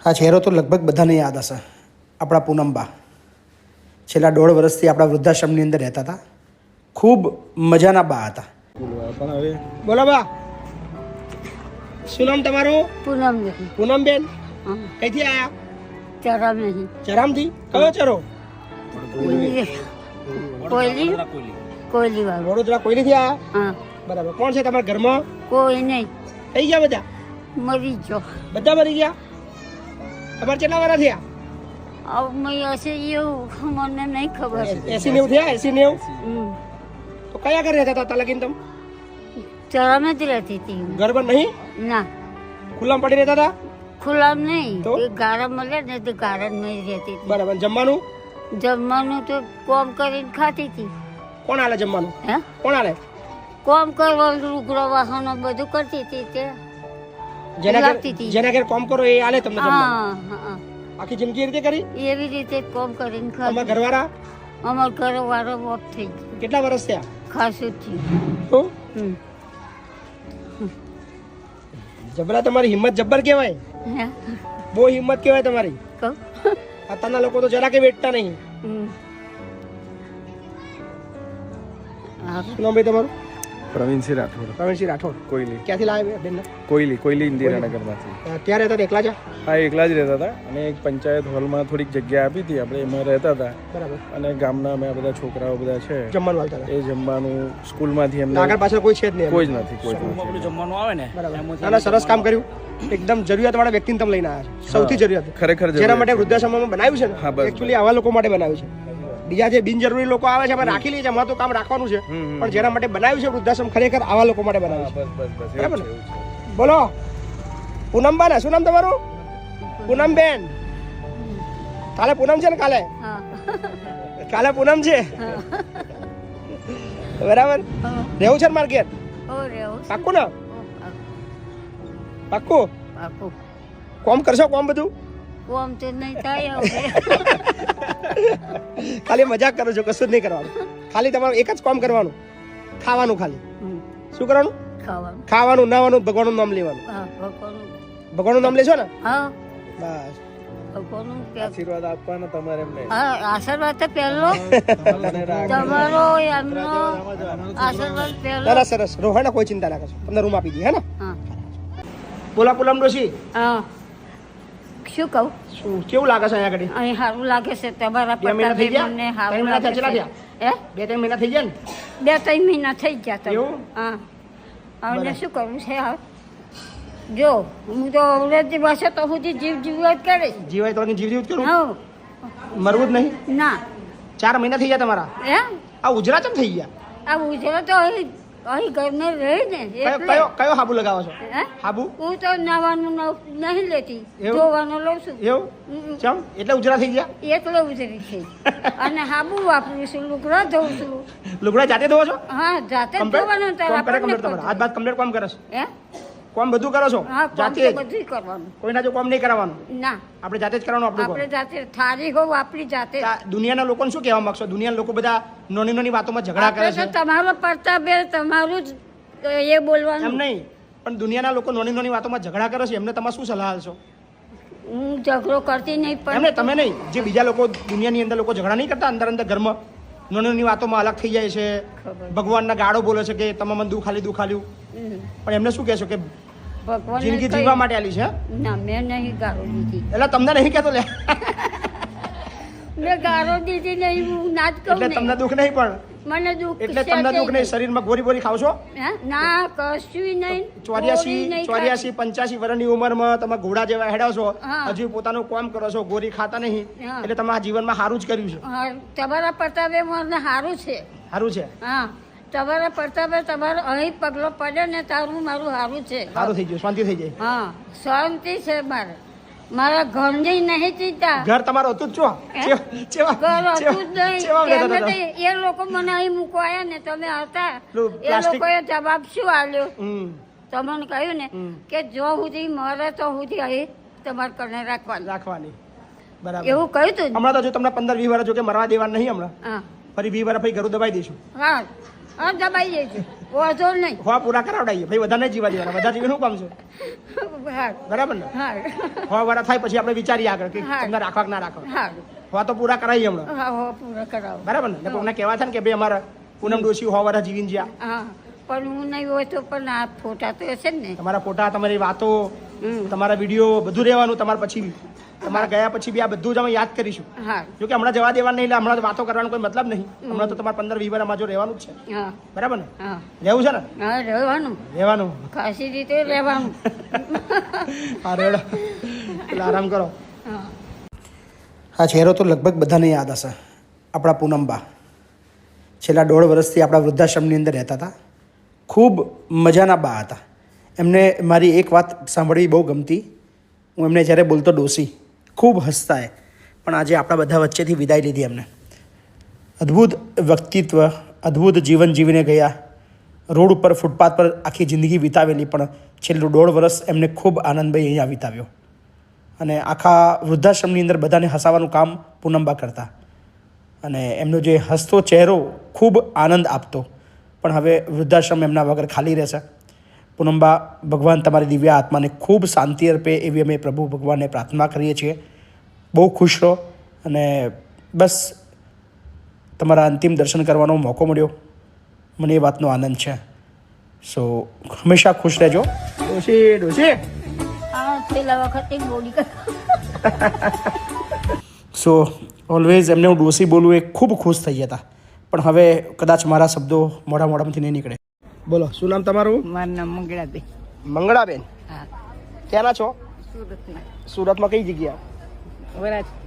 આ ચહેરો તો લગભગ બધાને યાદ હશે. આપણા પૂનમબા છેલ્લા 1.5 વર્ષથી આપણા વૃદ્ધાશ્રમની અંદર રહેતા હતા. ખૂબ મજાના બા હતા. બોલો બા, શું નામ તમારું? પૂનમબેન. કઈથી આયા? ચરામથી. કયો ચરો? વડોદરા કોઈલીથી આયા? બરાબર. કોણ છે તમારા ઘરમાં? કોઈ નહીં. થઈ ગયા બધા? મરી ગયો. બધા મરી ગયા? તમારે કેટલા વાર થયા? હશે એવું મને નહીં ખબર. 80-90 થયા? 80-90? તો કયા ઘરે રહેતા હતા લગીન તમે? ચરામે જ રહેતી હતી. ઘર પર નહીં? ના, ખુલ્લામાં પડી રહેતા હતા? ખુલ્લામ નહીં. તો? એ ગારા મળે ને તો ગારા નહીં રહેતી હતી. બરાબર. જમવાનું? જમવાનું તો કોમ કરીને ખાતી હતી. કોણ આલે જમવાનું? હે, કોણ આલે? કોમ કરવાનું, લુગડા વાહનો બધું કરતી હતી તે લાગતી હતી. જેના ઘેર કામ કરો એ આલે તમને જમવાનું? હા હા, આખી જિંદગી એ રીતે કરી? એવી રીતે કોમ કરીને તમારા ખાતી. ઘરવાળા અમાર ઘરવાળો ઓફ થઈ ગયો. કેટલા વર્ષ થયા? ખાસું થયું. તો જબરા, તમારી હિંમત જબ્બર કહેવાય. હે, બહુ હિંમત કહેવાય તમારી. કહું? અત્યારના લોકો તો જરા કે વેઠતા નહીં. શું નામ ભાઈ તમારું? પ્રવીણસિંહ રાઠોડ. પ્રવીણસિંહ રાઠોડ. કોયલી. ક્યાંથી લાવ્યા બેન? કોયલી ઇન્દિરાનગરમાંથી. ત્યાં રહેતા હતા એકલા જ? હા, એકલા જ રહેતા હતા અને એક પંચાયત હોલમાં થોડીક જગ્યા આપી હતી, આપણે એમાં રહેતા હતા. બરાબર. અને ગામના અમે બધા છોકરાઓ બધા છે, જમવાનું આવતા હતા? એ જમવાનું સ્કૂલમાંથી એમને આગળ પાછળ કોઈ છે જ નહીં? કોઈ જ નથી, કોઈ જ નથી. જમવાનું આવે ને બરાબર. ના, ના, સરસ કામ કર્યું. એકદમ જરૂરિયાતવાળા વ્યક્તિને તમે લઈને આવ્યા છો. સૌથી જરૂરિયાત ખરેખર જેના માટે વૃદ્ધાશ્રમમાં બનાવ્યું છે ને, હા, બસ, એકચ્યુઅલી આવા લોકો માટે બનાવ્યું છે. બીજા જે બિનજરૂરી લોકો આવે છે આપણે રાખી લઈએ છીએ, અમારે તો કામ રાખવાનું છે, પણ જેના માટે બનાવ્યું છે વૃદ્ધાશ્રમ, ખરેખર આવા લોકો માટે બનાવ્યું છે. બસ બરાબર ને? બોલો પૂનમબા ને, શું નામ તમારું? પૂનમબેન. કાલે પૂનમ છે ને? કાલે હા. કાલે પૂનમ છે. બરાબર. રહેવું છે ને માર્કેટ? ઓ રેવું. પાક્કું ને? પાક્કું? પાકું. કોમ કરશો? કોમ બધું કોમ તો નહીં થાય હવે. ખાલી મજાક કરો છો, કશું જ નહીં કરવાનું. ખાલી તમારું એક જ કામ કરવાનું, ખાવાનું. ખાલી શું કરવાનું? ખાવાનું. ખાવાનું, નાવાનું, ભગવાનનું નામ લેવાનું. હા, ભગવાનનું. ભગવાનનું નામ લેશો ને? હા, બસ. ભગવાનનું આશીર્વાદ આપવાના તમારે એમને. હા, આશીર્વાદ તો પહેલો તમારો, એમનો આશીર્વાદ પહેલો. ના, સરસ રહો, હે ને? કોઈ ચિંતા ના કરશો, તમને રૂમ આપી દઈએ, હે ને? હા. બોલા પૂનમ ડોશી, હા, શું કહું? શું કેવું લાગે છે અહીંયા આગળ? અહીં સારું લાગે છે. તમારા 2 મહિના થઈ ગયા? મને 3 સારું મહિના લાગે થયા? છે. હે, 2-3 મહિના થઈ ગયા ને? 2-3 મહિના થઈ ગયા તમે. એવું? હા. હવે શું કરવું છે? હવે જો હું તો અંગ્રેજી ભાષા તો સુધી જીવ કરે. જીવાય તો જીવ કરું, હા. મરવું જ નહીં. ના. 4 મહિના થઈ ગયા તમારા. હે, આ ઉજરા ચમ થઈ ગયા? આ ગુજરાત તો અહીં ઘરમાં રહે ને એટલે. કયો હાબુ લગાવો છો? હે? હાબુ? હું તો નાવાનું નહીં લેતી, એવું? ધોવાનું લઉં છું. એવું? ચમ એટલે ઉજરા થઈ ગયા? એટલે ઉજરી છે. અને હાબુ વાપરું છું, લુગડા ધોઉં છું. લુગડા જાતે ધોવો છો? હા, જાતે જ ધોવાનું. તારે આપણને તમારે હાથ બાદ કમ્પ્લીટ કામ કરો છો? હે? કામ બધું કરો છો હા, કામ જાતે તો જ? બધું કરવાનું. કોઈના જો કામ નહીં કરાવવાનું, ના, આપણે જાતે જ કરવાનું આપણું આપણે કામ. જાતે થાળી હોવ આપણી જાતે. આ દુનિયાના લોકોને શું કહેવા માંગશો? દુનિયાના લોકો બધા નાની વાતોમાં ઝઘડા કરે આપણે છે. તો તમારો પ્રતાપ તમારું જ એ એમ બોલવાનું. નહીં, પણ દુનિયાના લોકો નાની વાતોમાં ઝઘડા કરે છે, એમને તમે શું સલાહ આપશો? હું ઝઘડો કરતી નહીં, એમને પણ તમે નહીં, જે બીજા લોકો દુનિયાની અંદર લોકો ઝઘડા નહીં કરતા અંદર ઘરમાં નાની વાતોમાં અલગ થઈ જાય છે, ખબર. ભગવાનના ગાળો બોલે છે કે તમે મને દુખાલ્યું, પણ એમને શું કહેશો કે ભગવાન જિંદગી જીવવા માટે આલી છે? ના, મેં નહીં ગાળો દીધી. એટલે તમને નહીં કહેતો લે, મેં ગાળો દીધી નહીં, હું ના જ કહું એટલે તમને નહીં. દુઃખ નહીં, પણ મને દુઃખ એટલે છે તમને જ દુઃખ નહીં. શરીરમાં ગોરી ખાવ છો? હે? ના, કશું નહીં. 84, 85 વર્ષની ઉંમરમાં તમે ઘોડા જેવા હેડાવ છો, હા. હજી પોતાનું કામ કરો છો, ગોરી ખાતા નહીં, હા. એટલે તમારા જીવનમાં સારું જ કર્યું છે. હા, તમારા પ્રતાપે મને સારું છે. સારું છે, હા, તમારા પ્રતાપે તમારો અહીં પગલો પડ્યો ને તારું મારું સારું છે. સારું થઈ ગયું, શાંતિ થઈ જાય. હા, શાંતિ છે મારે. મારા ઘરની નહીં ચિંતા. ઘર તમારું હતું જ છો? હે? ચેવા ઘર હતું જ નહીં. ચેવા રહેતા એમને હતા? તો એ લોકો મને અહીં મૂકવા આવ્યા ને તમે હતા. પેલું એ પ્લાસ્ટિક? લોકોએ જવાબ શું આલ્યો? હમ. તમને કહ્યું ને કે જો સુધી મરે તો સુધી અહીં તમારે કને રાખવાનું. રાખવાની. બરાબર. એવું કહ્યું તું ને? હમણાં તો જો તમને 15-20 વર્ષ જો કે મરવા દેવા નહીં, હમણાં હા. ફરી 20 વર્ષ પછી ઘરું દબાઈ દઈશું. હા, હા દબાઈ જઈશું વાંધો નહીં હવા પૂરા કરાવડાવીએ ભાઈ, વધારે નહીં જીવા દેવાના, વધારે જીવે શું કામ છે, હા બરાબર ને? હા હવા વાળા થાય પછી આપણે વિચારીએ આગળ કે હા. તમને રાખવા કે ના રાખવા. હા હવા તો પૂરા કરાવીએ હમણાં, હા હો પૂરા કરાવો બરાબર ને? કોઈને કહેવા થાય ને કે ભાઈ અમારા પૂનમ ડોશી હવા વાળા જીવીને જ્યાં, હા પણ હું નહીં હોય તો પણ આ ફોટા તો હશે ને તમારા ફોટા, તમારી વાતો, હમ. તમારા વિડીયો બધું રહેવાનું. તમારા પછી તમારા ગયા પછી બી આ બધું જ અમે યાદ કરીશું. હા જો કે હમણાં જવા દેવા નહીં, એટલે હમણાં વાતો કરવાનો કોઈ મતલબ નહીં. હમણાં તો તમારે 15-20 વાર અમારે જો રહેવાનું જ છે, હા બરાબર ને? હા રહેવું છે ને? હા રહેવાનું રહેવાનું. ખાસી રીતે રહેવાનું હા રેડો, એટલે આરામ કરો. હા આ ચહેરો તો લગભગ બધાને યાદ હશે. આપણા પૂનમબા છેલ્લા 1.5 વર્ષથી આપણા વૃદ્ધાશ્રમની અંદર રહેતા હતા. ખૂબ મજાના બા હતા. એમને મારી એક વાત સાંભળવી બહુ ગમતી. હું એમને જ્યારે બોલતો ડોસી, ખૂબ હસતા એ, પણ આજે આપણા બધા વચ્ચેથી વિદાય લીધી એમને. અદ્ભુત વ્યક્તિત્વ, અદ્ભુત જીવન જીવીને ગયા. રોડ ઉપર, ફૂટપાથ પર આખી જિંદગી વિતાવેલી, પણ છેલ્લું 1.5 વર્ષ એમને ખૂબ આનંદભાઈ અહીંયા વિતાવ્યો. અને આખા વૃદ્ધાશ્રમની અંદર બધાને હસાવવાનું કામ પૂનમબા કરતા. અને એમનો જે હસતો ચહેરો ખૂબ આનંદ આપતો. પણ હવે વૃદ્ધાશ્રમ એમના વગર ખાલી રહેશે. પૂનમબા, ભગવાન તમારી દિવ્ય આત્માને ખૂબ શાંતિ અર્પે એવી અમે પ્રભુ ભગવાનને પ્રાર્થના કરીએ છીએ. બહુ ખુશ રહો, અને બસ તમારા અંતિમ દર્શન કરવાનો મોકો મળ્યો, મને એ વાતનો આનંદ છે. સો હંમેશા ખુશ રહેજો. ડોશી ડોશી. આ છેલ્લા વખતે બોલી કર સો ઓલવેઝ એમને હું ડોસી બોલું એ ખૂબ ખુશ થઈ જતા. પણ હવે કદાચ મારા શબ્દો મોઢામાંથી નહીં નીકળે. બોલો, શું નામ તમારું? મારું નામ મંગળાબેન. મંગળાબેન. હા ક્યાંના છો? સુરતમાં સુરતમાં કઈ જગ્યા?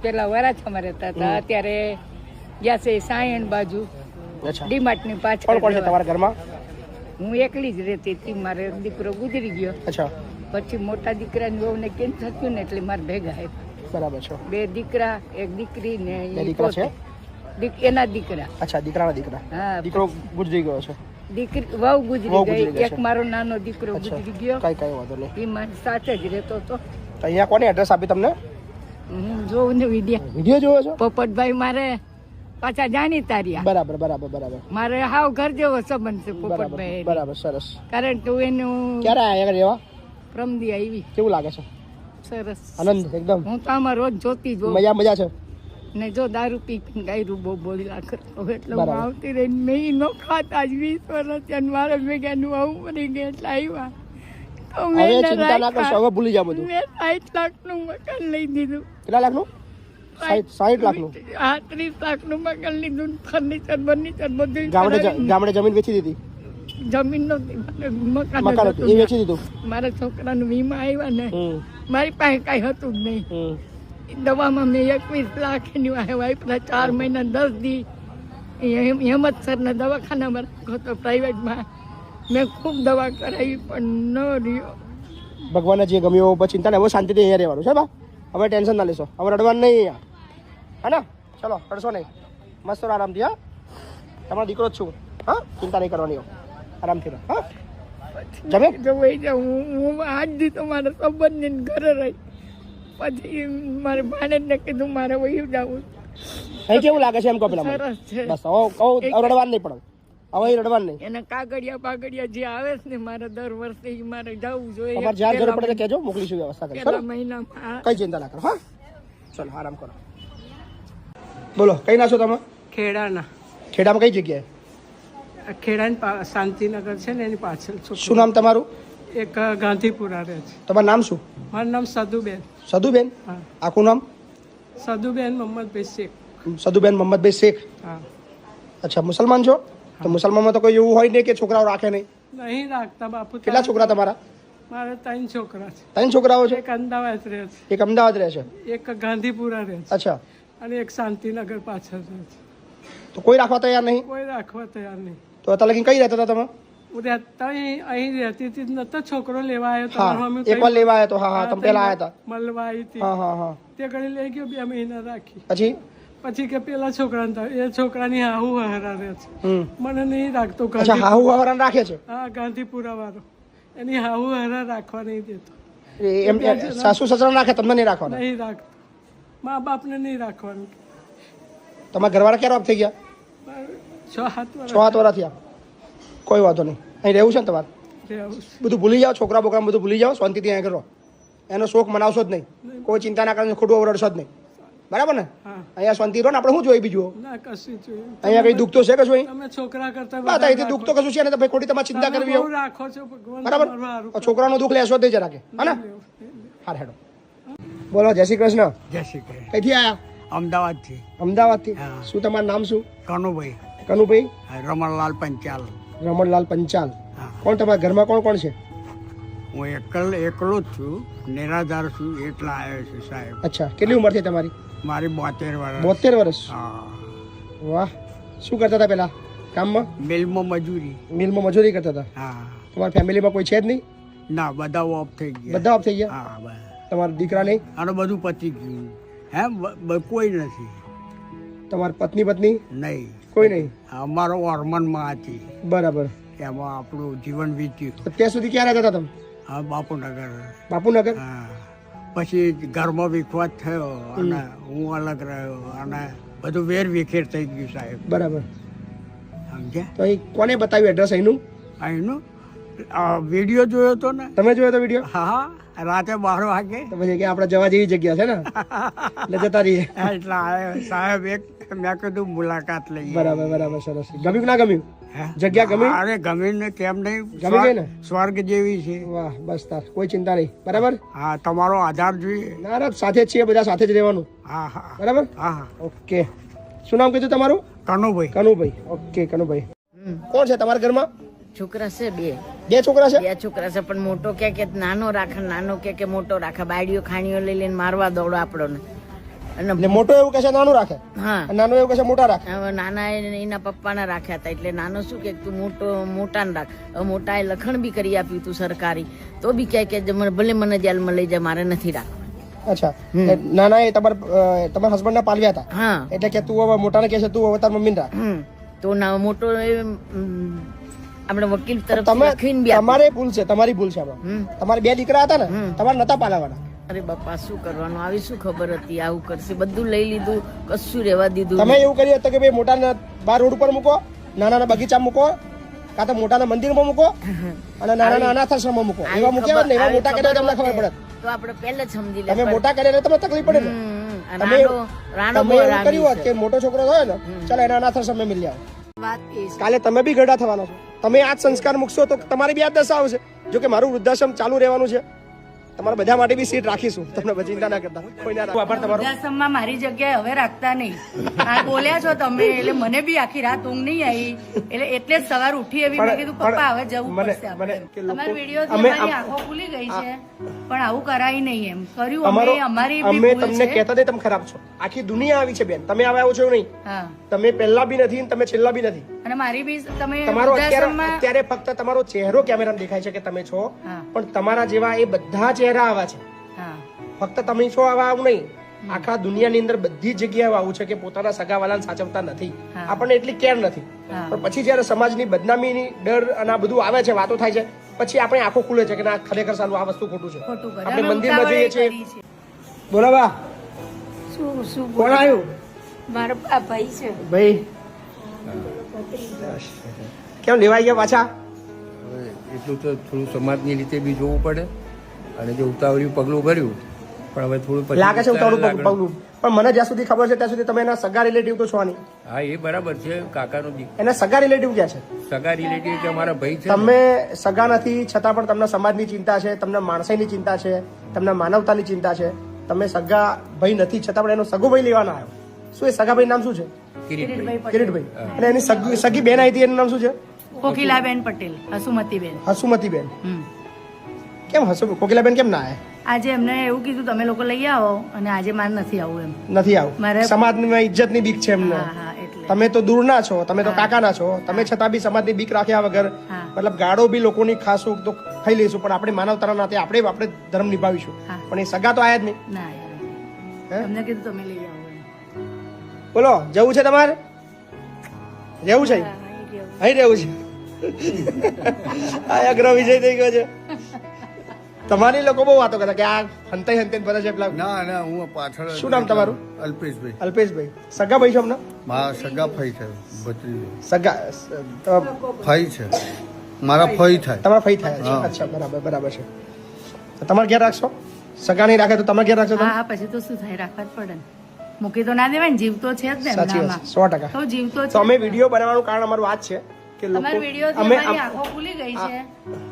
પેલા વરાછામાં રહેતા હતા, અત્યારે ગયા છે સાયણ બાજુ અચ્છા. ડીમાર્ટની કોણ કોણ છે પાછળ. તમારા ઘરમાં? હું એકલી જ રહેતી હતી, મારે દીકરો ગુજરી ગયો. અચ્છા, પછી મોટા દીકરાની વહુને કેન્સર થયું ને એટલે મારે ભેગા આવ્યા. બરાબર છે. 2 દીકરા, 1 દીકરી ને બે ઈ દીકરા છે? પોતે. એના દીકરા. અચ્છા, દીકરાના દીકરા. હા દીકરો ગુજરી ગયો છે. દીકરી વહુ વહુ ગુજરી ગુજરી ગઈ. ગઈ એક છે. મારો નાનો દીકરો અચ્છા, ગુજરી ગયો. કઈ વાંધો નહીં. એ મારી સાથે જ રહેતો હતો. તો અહીંયા કોને એડ્રેસ આપી તમને? હું જોઉં ને વિડિયા. વિડીયો જોવો છો? પોપટભાઈ મારે પાછા જાણીતા રહ્યા. બરાબર બરાબર બરાબર મારે હાવ ઘર જેવો સંબંધ છે બરાબર પોપટભાઈ. બરાબર, સરસ. કારણ કે હું એનું ક્યારે આવ્યા રહેવા? પ્રમદી આવી. કેવું લાગે છે? સરસ આનંદ એકદમ? હું તો આમાં રોજ જોતી જ હોઉં. મજા છે? ને જો દારૂ પી ગાયરું બહુ બોલ્યા કરતો એટલે હું બરાબર. આવતી રહી. મેં નો ખાતા જ 20 વર્ષ થયા ને મારે ભેગાનું આવું મરી ગયા એટલે આવ્યા. તો મેં હવે એને ચિંતા ના કરશો, રાખ્યા. હવે ભૂલી જાવ બધું. મેં 60 લાખનું મકાન લઈ દીધું. કેટલા લાખનું? 60 લાખનું. 30 લાખનું મકાન લીધું. ફર્નિચર બર્નિચર બધું ગામડે જમીન વેચી દીધી? જમીન નહોતી, મકાન મકાન જ હતું, એ હતું. વેચી દીધું? મારા છોકરાનું વીમા આવ્યા ને હમ, મારી પાસે કાંઈ હતું જ નહીં. હમ. દવામાં મેં 21 લાખ એની વાપરા. 4 મહિના 10 દી હેમતસરના દવાખાનામાં રાખ્યો હતો, પ્રાઇવેટમાં. મેં ખૂબ દવા કરાવી પણ ન રહ્યો. ભગવાનને જે ગમ્યું પછી ચિંતા નહીં, હવે શાંતિથી અહીંયા રહેવાનું છે બા. હવે ટેન્શન ના લેશો, હવે રડવાનું નહીં અહીંયા, હા ને? ચલો, રડશો નહીં, મસ્ત રહો આરામથી. હા, તમારો દીકરો જ છું. હા, ચિંતા નહીં કરવાની, આરામથી રહો. હા, જમે? જો વહી જાઉં હું આજથી તો મારા સંબંધને ઘરે રહી. પછી મારે ભાણેજને કીધું મારે વહી જવું. અહીં કેવું લાગે છે એમ કહો પેલા મને. સરસ છે. બસ હવે રડવાનું નહીં પડે, હવે અહીં રડવાનું નહીં. એના કાગળિયા જે આવે છે ને મારે દર વર્ષે ઈ મારે જવું જોઈએ. તમારે જ્યાં જરૂર પડે તો કહેજો, મોકલીશું વ્યવસ્થા કરી. પેલા મહિનામાં કઈ ચિંતા ના કરો. હા, ચલો આરામ કરો. બોલો, કઈ ના છો તમે? ખેડાના ખેડામાં કઈ જગ્યાએ? ખેડાની શાંતિનગર છે ને એની પાછળ શું નામ તમારું? એક ગાંધીપુરા રહે છે. તમારું નામ શું? મારું નામ સદુબેન. સદુબેન? હા, આખું નામ? સદુબેન મોહમ્મદભાઈ શેખ. સદુબેન મોહમ્મદભાઈ શેખ. હા, અચ્છા, મુસલમાન છો? તો મુસલમાનમાં તો કોઈ એવું હોય નહીં કે છોકરાઓ રાખે નહીં. નહીં રાખતા બાપુ. કેટલા છોકરા તમારા? મારે 3 છોકરા છે. 3 છોકરાઓ છે? એક અમદાવાદ રહે છે, એક અમદાવાદ રહે છે. એક ગાંધીપુરા રહે છે, અચ્છા, અને એક શાંતિનગર પાછળ રહે છે. તો કોઈ રાખવા તૈયાર નહીં? કોઈ રાખવા તૈયાર નહીં. તો અત્યારે લગીને કઈ રહેતા હતા તમે? હું રહેતા અહીં રહેતી હતી, નતો છોકરો લેવા આવ્યો. હા, તમારા મમ્મી એકવાર લેવા આવ્યા તો. હા હા, તમે પેલા આવ્યા મળવા આવી હતી. હતા. હા હા હા. તે ઘડી લઈ ગયો, 2 મહિના રાખી. પછી? પછી કે પેલા છોકરાને થાય, એ છોકરાની હાહુ હરા રહે છે. હમ. મને નહીં રાખતો. અચ્છા, હાહુ હવારાને રાખે છે? હા, ગાંધીપુરા વાળો એની હાહુ હરા રાખવા નહીં દેતો. એમ સાસુ સસરા રાખે, તમને નહીં રાખવાના? નહીં રાખતો. મા બાપને નહીં રાખવાનું. તમારા ઘરવાળા ક્યારે ઓફ થઈ ગયા? 6-7 વર્ષ. 6-7 વર્ષ થયા. કોઈ વાંધો નહીં, અહીં રહેવું છે ને તમારે? રહેવું છે. બધું ભૂલી જાઓ, છોકરા બોકરા બધું ભૂલી જાઓ, શાંતિથી અહીંયા કરો. એનો શોખ મનાવશો જ નહીં, કોઈ ચિંતા ના કરીને ખોટું ઓરડશો જ નહીં, બરાબર ને? હા. અહીંયા શાંતિ રહો ને, આપણે શું જોઈએ બીજું? ના કશું જોઈએ. અહીંયા કઈ દુઃખ તો છે કશું? અહીં તમે છોકરા કરતા બસ અહીંથી દુઃખ તો કશું છે ને, તો ભાઈ ખોટી તમારે ચિંતા કરવી બહુ હોય, રાખો છો ભગવાન બરાબર? તમારું હારું કરે. છોકરાનું દુઃખ લેશો જ નહીં જરાકે, હા ને? હા હેડો. બોલો જય શ્રી કૃષ્ણ. જય શ્રી કૃષ્ણ. કઈથી આયા? અમદાવાદથી અમદાવાદથી. હા. શું તમારું નામ શું? કનુભાઈ કનુભાઈ રમણલાલ પંચાલ. રમણલાલ પંચાલ. હા. કોણ તમારા ઘરમાં કોણ કોણ છે? હું એકલો જ છું, નિરાધાર છું, એટલા આવ્યો છું સાહેબ. અચ્છા, કેટલી ઉંમર થઈ તમારી? મારી 72 વર્ષ. 72 વર્ષ. હા. વાહ. શું કરતા હતા પેલા કામમાં? મિલમાં મજૂરી. મિલમાં મજૂરી કરતા હતા. હા. તમારી ફેમિલીમાં કોઈ છે જ નહીં? ના, બધા ઓફ થઈ ગયા. બધા ઓફ થઈ ગયા? હા બસ. તમારા દીકરા નહીં? અને બધું પતી ગયું. હે કોઈ નથી. તમારી પત્ની નહીં. કોઈ નહીં? અમારો ઓર્મનમાં હતી, બરાબર. એમાં આપણું જીવન વીત્યું. અત્યાર સુધી ક્યાં રહેતા હતા તમે? હા, બાપુનગર. બાપુનગર. હા. પછી ઘરમાં વિખવાદ થયો અને હું અલગ રહ્યો અને બધું વેર વિખેર થઈ ગયું સાહેબ. બરાબર. સમજ્યા? તો અહીં કોને બતાવ્યું એડ્રેસ અહીંનું? અહીંનું વિડીયો જોયો તો ને. તમે જોયો તો વિડીયો? હા હા, રાતે 12 વાગે. તો પછી કે આપણે જવા જેવી જગ્યા છે ને, એટલે જતા રહીએ. એટલે આવ્યો સાહેબ, એક મેં કીધું મુલાકાત લઈએ. બરાબર બરાબર, સરસ. ગમ્યું કે ના ગમ્યું? હે? જગ્યા ગમી? અરે ગમીને કેમ નહીં, ગમી ગઈ ને? સ્વર્ગ જેવી છે. વાહ, બસ તાર કોઈ ચિંતા નહીં, બરાબર? હા, તમારો આધાર જોઈએ. ના ના, સાથે જ છીએ, બધા સાથે જ રહેવાનું, હા હા બરાબર? હા હા. ઓકે. શું નામ કીધું તમારું? કનુભાઈ. કનુભાઈ. ઓકે કનુભાઈ. કોણ છે તમારા ઘરમાં? છોકરા છે બે છોકરા છે? છોકરા છે, પણ મોટો કે નાનો રાખે, નાનો કે મોટો રાખે, બાયડીઓ ખાણીઓ લઈ લઈને મારવા દોડો આપણને. અને એટલે મોટો એવું કહે છે નાનું રાખે, હા, અને નાનો એવું કહે છે મોટા રાખે. હવે નાના એના પપ્પાના રાખ્યા હતા, એટલે નાનો શું કે તું મોટાને રાખ. હવે મોટા એ લખણ બી કરી આપ્યું તું સરકારી, તો બી કહે કે ભલે મને જેલમાં લઈ જાય, મારે નથી રાખવા. અચ્છા, નાના એ તમારા હસબન્ડ ના પાલવ્યા હતા, હા, એટલે કે તું હવે મોટાને કહે છે તું હવે તાર મમ્મીને રાખ. તો ના મોટો આપણે વકીલ તરફ તમે લખીને બી આપ્યું. તમારે ભૂલ છે, તમારી ભૂલ છે આમાં. તમારે 2 દીકરા હતા ને, તમારે નતા પાલાવાના. અરે બાપા શું કરવાનું, આવી શું ખબર હતી આવું કરશે, બધું લઈ લીધું, કશું રહેવા દીધું. તમે એવું કર્યું હતું કે ભાઈ મોટાને બહાર રોડ ઉપર મૂકો, નાના બગીચામાં મૂકો, કાં તો મોટાના મંદિરમાં મૂકો અને નાના અનાથાશ્રમમાં મૂકો. એવા મૂક્યા ને, એવા મોટા કર્યા તમને ખબર પડે. તો આપણે પહેલા જ સમજી લે. તમે મોટા કર્યા તમને તકલીફ પડે ને. તમે એવું કર્યું હોત કે મોટો છોકરો થયો ને, ચાલો એના અનાથાશ્રમે મિલી આવો. કાલે તમે બી ગરડા થવાના છો. તમે આ જ સંસ્કાર મૂકશો તો તમારી બી આ દશા આવશે. જો કે મારું વૃદ્ધાશ્રમ ચાલુ રહેવાનું છે, તમારા બધા માટે બી સીટ રાખીશું, તમને ચિંતા ના કરતા. કોઈ ના આભાર તમારો. વૃદ્ધાશ્રમમાં મારી જગ્યાએ હવે રાખતા નહીં. આ બોલ્યા છો તમે, એટલે મને બી આખી રાત ઊંઘ નહીં આવી, એટલે જ સવાર ઉઠી એવી મેં કીધું પપ્પા હવે જવું પડશે આપણે. તમારા વિડીયોથી અમારી આંખો ખુલી ગઈ છે, પણ આવું કરાય નહીં એમ કર્યું અમે, અમારી બી અમે ભૂલ તમને છે. કહેતા હતા તમે ખરાબ છો. આખી દુનિયા આવી છે બેન, તમે આવા આવો છો એવું નહીં. હા, તમે પહેલા બી નથી, તમે છેલ્લા બી નથી. અને મારી બી તમે તમારો વૃદ્ધાશ્રમમાં અત્યારે ફક્ત તમારો ચહેરો કેમેરામાં દેખાય છે કે તમે છો, હા. પણ તમારા જેવા એ બધા ચહેરા આવા છે. હા, ફક્ત તમે છો આવા આવું નહીં, આખા દુનિયાની અંદર બધી જગ્યાએ આવું છે કે પોતાના સગાવાલાને સાચવતા નથી. હા. આપણને એટલી કેર નથી. હા. પણ પછી જયારે સમાજની બદનામીની ડર અને આ બધું આવે છે, વાતો થાય છે, પછી આપણે આંખો ખુલે છે કે ના ખરેખર સાલું આ વસ્તુ ખોટું છે. ખોટું કરે. આપણે અમે મંદિરમાં જઈએ છીએ. કરી છે. બોલો બા, શું કોણ આવ્યું? મારા ભાઈ છે. ભાઈ કેમ લેવાઈ ગયા પાછા? હવે એટલું તો થોડું સમાજની રીતે બી જોવું પડે, અને જે ઉતાવળિયું પગલું ભર્યું, પણ હવે થોડું પછી લાગે છે ઉતાવળું લાગણ. પગલું, પણ મને જ્યાં સુધી ખબર છે ત્યાં સુધી તમે એના સગા રિલેટિવ તો છો નહીં. હા, એ બરાબર છે. કાકાનો એના સગા રિલેટિવ ક્યાં છે? સગા રિલેટિવ કે અમારા ભાઈ છે ને. તમે સગા નથી છતાં પણ તમને સમાજની ચિંતા છે, તમને માણસાઈની ચિંતા છે, તમને માનવતાની ચિંતા છે. તમે સગા ભાઈ નથી છતાં પણ એનો સગો ભાઈ લેવાના આવ્યો. શું એ સગા ભાઈ નામ શું છે? કિરીટભાઈ. કિરીટભાઈ. અને એની સગી બેન આવી હતી, એનું નામ શું છે? કોકિલાબેન પટેલ, હસુમતીબેન. હસુમતીબેન. કેમ કોકિલાબેન કેમ ના આવ્યા? આજે એમને એવું કીધું તમે લોકો લઈ આવો, અને આજે મારે નથી આવું એમ. નથી આવું. મારે- સમાજની ઇજ્જતની બીક છે એમને. હા, હા, એટલે તમે તો દૂરના છો, તમે તો કાકાના છો, તમે છતાં બી સમાજની બીક રાખ્યા વગર, હા. મતલબ ગાળો બી લોકોની ખાશું તો ખાઈ લઈશું, પણ આપણે માનવતાના નાતે આપણે ધર્મ નિભાવીશું. હા. પણ એ સગા તો આયા જ નહીં. ના યાર, હે? એમને કીધું તમે લઈ આવો એમ. બોલો, જવું છે તમારે? રહેવું છે? અહીં રહેવું છે. આ અગ્ર વિજય થઈ ગયો છે. તમારી લોકો બહુ વાતો કરતા કે આ હંતાઈ હંતાઈ બધા છે પેલા. ના ના હું પાછળ જ શું નામ તમારું? અલ્પેશભાઈ. અલ્પેશભાઈ. સગા ભાઈ છો અમને? મારા સગા ફઈ છે, ભત્રીજો સગા ફઈ છે, મારા ફઈ થાય. તમારા ફઈ થાય છે. હા. અચ્છા, બરાબર બરાબર છે. તમારે ઘેર રાખશો? સગા નહીં રાખે તો તમારે ઘેર રાખશો તમે? હા પછી તો શું થાય, રાખવા જ પડે ને. મૂકી તો ના દેવાય ને, જીવતો છે જ ને સાચી એમનામાં. વાત છે, 100%. તો જીવતો તો છે. અમે વિડીયો બનાવવાનું કારણ અમારું આ જ છે કે તમારા લોકો વિડીયોથી અમે અમારી આંખો ખુલી ગઈ છે,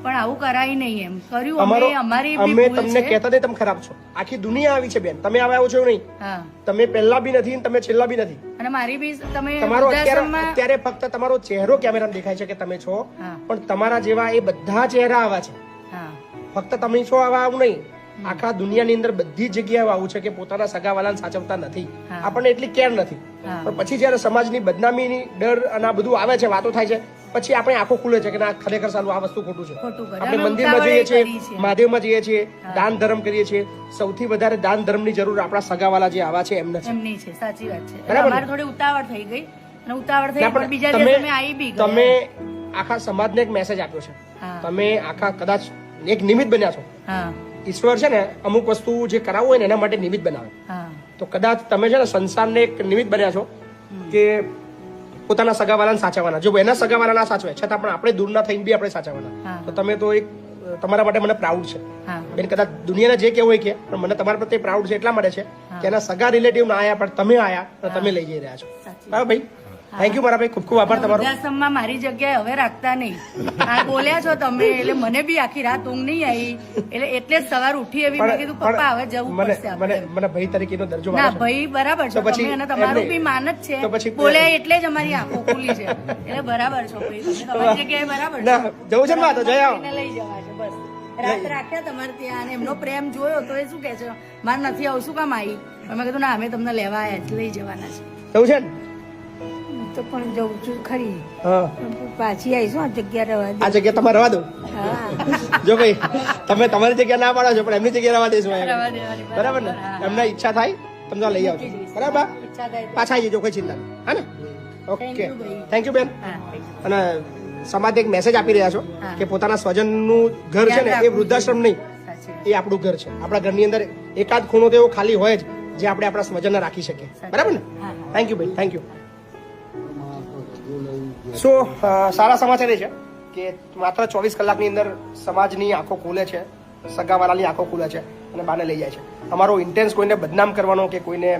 પણ આવું કરાય નહીં એમ કર્યું અમારો અમે, અમારી બી અમે ભૂલ તમને છે. કહેતા નહીં તમે ખરાબ છો. આખી દુનિયા આવી છે બેન, તમે આવા આવો છો નહીં. હા તમે પહેલા બી નથી ને તમે છેલ્લા બી નથી. અને મારી બી તમે તમારો વૃદ્ધાશ્રમમાં- અત્યારે ફક્ત તમારો ચહેરો કેમેરામાં દેખાય છે કે તમે છો, હા પણ તમારા જેવા એ બધા ચહેરા આવા છે. હા ફક્ત તમે છો આવા આવું નહીં. આખા દુનિયાની અંદર બધી જગ્યાએ આવું છે કે પોતાના સગાવાલાને સાચવતા નથી. હા. આપણને એટલી કેર નથી. હા. પણ પછી જયારે સમાજની બદનામીની ડર અને આ બધું આવે છે, વાતો થાય છે, પછી આપણે આંખો ખુલે છે કે ના ખરેખર સાલું આ વસ્તુ ખોટું છે. ખોટું કરે. આપણે અમે મંદિરમાં ઉતાવળે જઈએ કરી છીએ, છે. મહાદેવમાં જઈએ છીએ, દાન ધર્મ કરીએ છીએ. સૌથી વધારે દાન ધર્મની જરૂર આપણા સગાવાલા જે આવા છે એમને છે. એમની છે, સાચી વાત છે. બરાબર ને? અમારે થોડી ઉતાવળ થઈ ગઈ અને ઉતાવળ થઈ ના, પણ પણ બીજા દિવસે અમે આવી બી ગયા. તમે આખા સમાજને એક મેસેજ આપ્યો છે. હા. તમે આખા કદાચ એક નિમિત્ત બન્યા છો. હા ઈશ્વર છે ને અમુક વસ્તુ જે કરાવવું હોય ને એના માટે નિમિત્ત બનાવે. હા તો કદાચ તમે છે ને સંસારને એક નિમિત્ત બન્યા છો કે પોતાના સગાવાલાને સાચવવાના. જો એના સગાવાલા ના સાચવે છતાં પણ આપણે દૂરના થઈને બી આપણે સાચવવાના. હા. તો તમે તો એક તમારા માટે મને પ્રાઉડ છે હા બેન. કદાચ દુનિયાને જે કેવું હોય કે પણ મને તમારા પ્રત્યે પ્રાઉડ છે એટલા માટે છે કે એના સગા રિલેટિવ ના આયા પણ તમે આયા અને તમે લઈ જઈ રહ્યા છો. સાચી બરાબર ભાઈ? થેન્ક યુ મારા ભાઈ, ખૂબ ખૂબ આભાર તમારો. વૃદ્ધાશ્રમમાં મારી જગ્યાએ હવે રાખતા નહીં. આ બોલ્યા છો તમે એટલે મને બી આખી રાત ઊંઘ નહીં આવી, એટલે જ સવાર ઉઠી એવી મેં કીધું પપ્પા હવે જવું મને પડશે આપણે. મને ભાઈ તરીકેનો દરજ્જો ના મળે છે. ભાઈ બરાબર છે તો પછી તમે, અને તમારું એમને- બી માન જ તો પછી- છે. બોલ્યા એટલે જ અમારી આંખો ખુલી છે, એટલે બરાબર છો ભાઈ, તમે તમારી જગ્યાએ બરાબર છો. ના, જવું છે ને માં? તો જઈ આવો. એને લઈ જવા છે બસ. રાત રાખ્યા તમારે ત્યાં અને એમનો પ્રેમ જોયો તો એ શું કે છે, મારે નથી આવું, શું કામ આવી? મેં કીધું ના અમે તમને લેવા આવ્યા છે, લઈ જવાના છે. જવું છે ને? તો પણ જઉં છું ખરી, હા. પણ પાછી આવીશું આ જગ્યા રહેવા દે. આ જગ્યા તમારે રવા દો. હા જો ભાઈ તમે તમારી જગ્યા ના પાડો છો પણ એમની જગ્યા રવા દઈશું અહીંયા. રવા દેવાની, બરાબર ને? એમને ઈચ્છા થાય તમને લઈ આવજો. બરાબર? ઈચ્છા થાય તો. પાછા આવી જજો, કોઈ ચિંતા નહીં. હા ને? ઓકે, you, ભાઈ. થેન્ક યુ બેન. હા. અને સમાજ એક મેસેજ આપી રહ્યા છો હા. કે પોતાના સ્વજનનું ઘર છે ને એ વૃદ્ધાશ્રમ નહીં, સાચી વાત. એ આપણું ઘર છે. આપણા ઘરની અંદર એકાદ ખૂણો તો એવો ખાલી હોય જ જે આપણે આપણા સ્વજનને રાખી શકીએ. બરાબર ને? હા. થેન્ક યુ ભાઈ, થેન્ક યુ. સો સારા સમાચાર એ છે કે માત્ર 24 કલાકની અંદર સમાજની આંખો ખુલે છે, સગાવાલાની આંખો ખુલે છે અને બાને લઈ જાય છે. અમારો ઇન્ટેન્સ કોઈને બદનામ કરવાનો કે કોઈને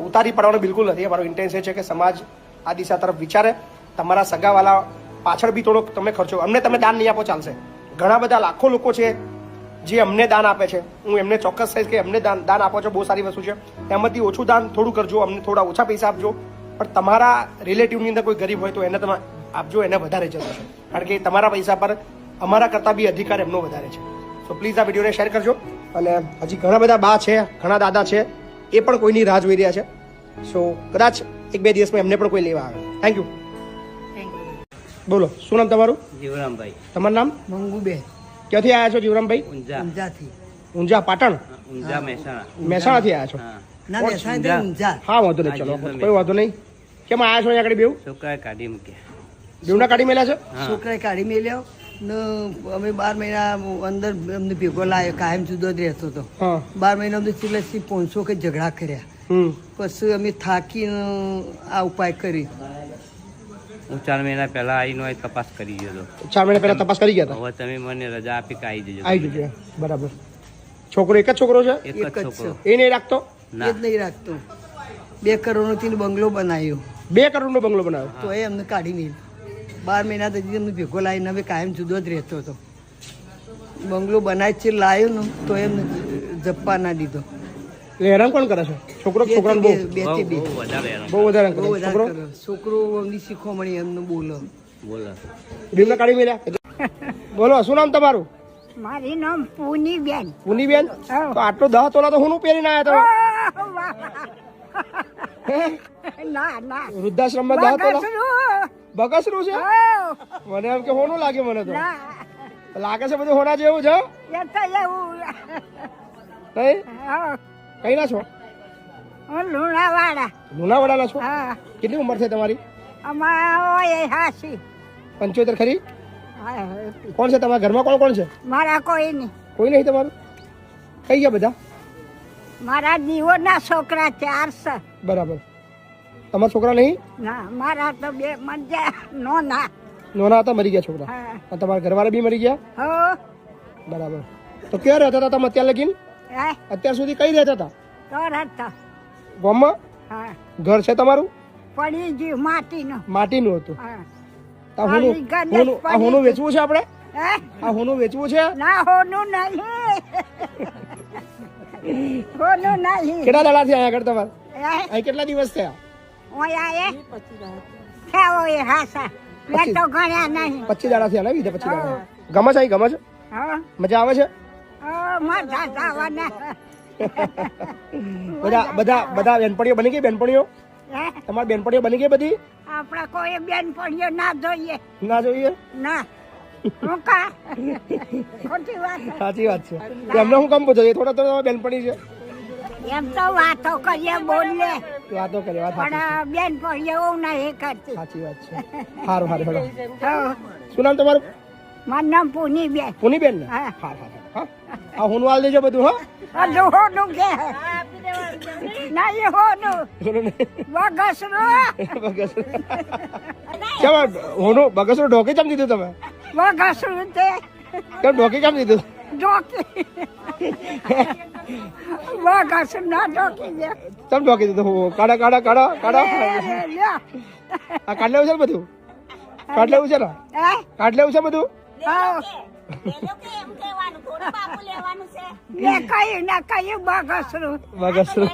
ઉતારી પાડવાનો બિલકુલ નથી. અમારો ઇન્ટેન્સ એ છે કે સમાજ આ દિશા તરફ વિચારે. તમારા સગાવાલા પાછળ બી થોડોક તમે ખર્ચો, અમને તમે દાન નહીં આપો ચાલશે. ઘણા બધા લાખો લોકો છે જે અમને દાન આપે છે. હું એમને ચોક્કસ કહીશ કે અમને દાન આપો છો, બહુ સારી વસ્તુ છે. એમાંથી ઓછું દાન થોડું કરજો, અમને થોડા ઓછા પૈસા આપજો, પણ તમારા રિલેટિવની અંદર કોઈ ગરીબ હોય તો એને તમે આપજો, એને વધારે જરૂર છે. કારણ કે તમારા પૈસા પર અમારા કરતાં બી અધિકાર એમનો વધારે છે. સો પ્લીઝ આ વિડીયોને શેર કરજો. અને હજી ઘણા બધા બા છે, ઘણા દાદા છે, એ પણ કોઈની રાહ જોઈ રહ્યા છે. સો કદાચ 1-2 દિવસમાં એમને પણ કોઈ લેવા આવે. Thank you. Thank you. બોલો, શું નામ તમારું? જીવરામભાઈ. તમારું નામ? મંગુબેન ક્યાંથી આવ્યા છો જીવરામભાઈ? ઊંઝા. ઊંઝાથી. ઊંઝા પાટણ? ઊંઝા મહેસાણા. મહેસાણાથી આવ્યા છો? હા. ના બેસાય ઊંઝા. હા, વાંધો નહીં, ચલો કોઈ વાંધો નહીં. કેમ આવ્યા છો અહીંયા આગળ બેવ? છોકરાએ કાઢી મૂક્યા. બેવના કાઢી મેલ્યા છે? હા. છોકરાએ કાઢી મેલ્યો ને અમે 12 મહિના અંદર અમને ભેગો લાવ્યો, કાયમ જુદો જ રહેતો હતો. હા. 12 મહિના અમને ચિલ્લસથી 500 કે ઝઘડા કર્યા. પછી અમે થાકીને આ ઉપાય કરી. હું 4 મહિના પહેલા આવીને હોય તપાસ કરી ગયો હતો. 4 મહિના પહેલા તપાસ કરી ગયા હતા? હવે તમે મને રજા આપી કે આવી જજો. આવી જજો. બરાબર. છોકરો એક જ છોકરો છે? એક એક જ જ છોકરો. એ નહીં રાખતો? એ ના. જ નહીં રાખતો. 2 કરોડનો તેને બંગલો બનાવ્યો 2 કરોડનો બંગલો બનાવ્યો? તો એ અમને કાઢી મેલ્યો. 12 મહિના પછી અમને ભેગો લાવીને હવે કાયમ જુદો જ રહેતો હતો. બંગલો બનાવી છે લાવ્યો ને તો એમને જપ્પા ના દીધો. એટલે હેરાન કોણ કરે છે? છોકરો કે છોકરાને બહુ? બે થી બે. બહુ વધારે હેરાન. બહુ વધારે બહુ કરે વધારે છોકરો? કર્યો. છોકરો એમની શીખવામણી એમને બોલો. બોલો. બેવના કાઢી મેલ્યા? બોલો, શું નામ તમારું? મારી નામ પૂનીબેન. પુનીબેન? હા. તો આટલો 10 તોલા તો હું પહેરીને આવ્યા તમે? ના ના વૃદ્ધાશ્રમમાં 10 તોલા બગસરું. બગસરું છે? ઓ, મને એમ કે હોનું લાગે મને તો. ના લાગે છે બધું હોના જેવું છે? એ તો એવું. નહીં? હા, કઈ ના છો? હું લુણાવાડા. લુણાવાડાના છો? હા, કેટલી ઉંમર છે તમારી? અમારા હોય હાસી. 75 ખરી? હા, કોણ છે તમારા ઘરમાં? કોણ કોણ છે? મારા કોઈ નહીં. કોઈ નહીં તમારું? કઈ ગયા બધા? મારા જીવોના છોકરા 4 છે. બરાબર. તમારા છોકરા નહીં? ના, મારા તો 2 મજા નોના. નોના હતા, મરી ગયા છોકરા. હા. અને તમારા ઘરવાળા બી મરી ગયા? હો બરાબર. તો ક્યાં રહેતા હતા તમે અત્યાર લગીન? હે અત્યાર સુધી કઈ રહેતા હતા? તરત. ગામમાં? હા, ઘર છે તમારું? પડી ગયું માટીનો. માટીનું હતું. હા. આ હોનું વેચવું છે આપણે? હે આ હોનું વેચવું છે? ના, હોનું નહીં. હોનું નહીં. કેટલા દાડા થયા અહીંયા આગળ તમારે? હે અહીં કેટલા દિવસ થયા? ઓય આયે ખાઓ એ હાસા. મેં તો ગણ્યા નહીં. 25 દાડા થયા ને? બીજા 25 દાડા. ગમે છે અહીં? ગમે છે? હા, મજા આવે છે? મજા આવવાના. બધા બેનપણીઓ બની ગઈ? બેનપણીઓ હે તમારી બેનપણીઓ બની ગઈ બધી? આપણે કોઈ બેનપણીઓ ના જોઈએ. ના જોઈએ? ના, હું કા ખોટી વાત. સાચી વાત છે. એમને હું કામ પૂછો? એ થોડા થોડા બેનપણી છે. એમ તો વાતો કરીએ, બોલીએ, વાતો કરી, વાત સાચી. પણ બેનપણીઓ નહીં કરતી. સાચી વાત છે. સારું સારું હેડો. હા. શું નામ તમારું? મારું નામ પૂનીબેન. પુનીબેન ને? હા. હા હા હા. આ હોનું હાલ દેજો બધું. હા હોનું કે નહીં, હોનું બગસરું. કેમ હોનું બગસરું ઢોકી કેમ દીધું તમે? બગસરું તે કેમ ઢોકી કેમ દીધું? ઢોકી બગસરું ના ઢોકી દે. કેમ ઢોકી દીધું? કાઢા કાઢા કાઢા કાઢા. આ કાઢ લેવું છે ને બધું? કાઢ લેવું છે ને? કાઢ લેવું છે બધું? કયું ના કયું બગસરું. બગસરું